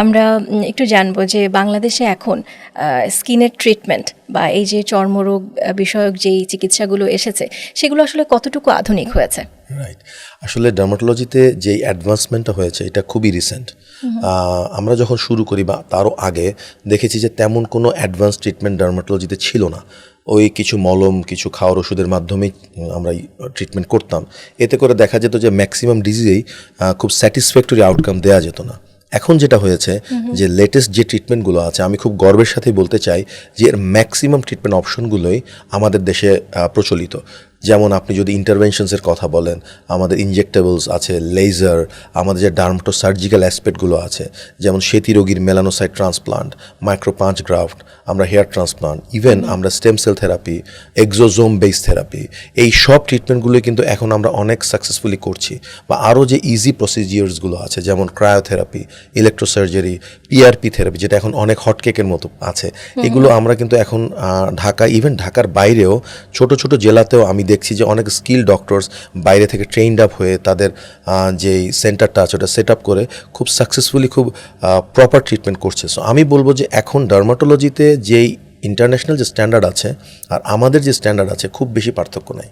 আমরা একটু জানবো যে বাংলাদেশে এখন স্কিনের ট্রিটমেন্ট বা এই যে চর্মরোগ বিষয়ক যেই চিকিৎসাগুলো এসেছে সেগুলো আসলে কতটুকু আধুনিক হয়েছে। রাইট, আসলে ডার্মাটোলজিতে যেই অ্যাডভান্সমেন্টটা হয়েছে এটা খুবই রিসেন্ট। আমরা যখন শুরু করি বা তারও আগে দেখেছি যে তেমন কোনো অ্যাডভান্স ট্রিটমেন্ট ডার্মাটোলজিতে ছিল না। ওই কিছু মলম, কিছু খাওয়ার ওষুধের মাধ্যমেই আমরা ট্রিটমেন্ট করতাম। এতে করে দেখা যেত যে ম্যাক্সিমাম ডিজিজেই খুব স্যাটিসফ্যাক্টরি আউটকাম দেওয়া যেত না। এখন যেটা হয়েছে যে লেটেস্ট যে ট্রিটমেন্টগুলো আছে, আমি খুব গর্বের সাথে বলতে চাই যে এর ম্যাক্সিমাম ট্রিটমেন্ট অপশনগুলোই আমাদের দেশে প্রচলিত। যেমন আপনি যদি ইন্টারভেনশনসের কথা বলেন, আমাদের ইনজেক্টেবলস আছে, লেজার, আমাদের যে ডার্মাটো সার্জিক্যাল অ্যাসপেক্টগুলো আছে, যেমন সেতি রোগীর মেলানোসাইট ট্রান্সপ্লান্ট, মাইক্রোপাঞ্চ গ্রাফট, আমরা হেয়ার ট্রান্সপ্লান্ট, ইভেন আমরা stem cell therapy, exosome base therapy, এই সব ট্রিটমেন্টগুলোই কিন্তু এখন আমরা অনেক সাকসেসফুলি করছি। বা আরও যে ইজি প্রসিজিওর্সগুলো আছে যেমন ক্রায়োথেরাপি, ইলেকট্রোসার্জারি, পিআরপি থেরাপি, যেটা এখন অনেক হটকেকের মতো আছে, এগুলো আমরা কিন্তু এখন ঢাকা, ইভেন ঢাকার বাইরেও ছোট ছোট জেলাতেও আমি দেখছি যে অনেক স্কিল ডক্টরস বাইরে থেকে ট্রেইনড আপ হয়ে তাদের যেই সেন্টারটা আছে ওটা সেট আপ করে খুব সাকসেসফুলি, খুব প্রপার ট্রিটমেন্ট করছে। সো আমি বলবো যে এখন ডার্মাটোলজিতে যেই ইন্টারন্যাশনাল যে স্ট্যান্ডার্ড আছে আর আমাদের যে স্ট্যান্ডার্ড আছে খুব বেশি পার্থক্য নাই।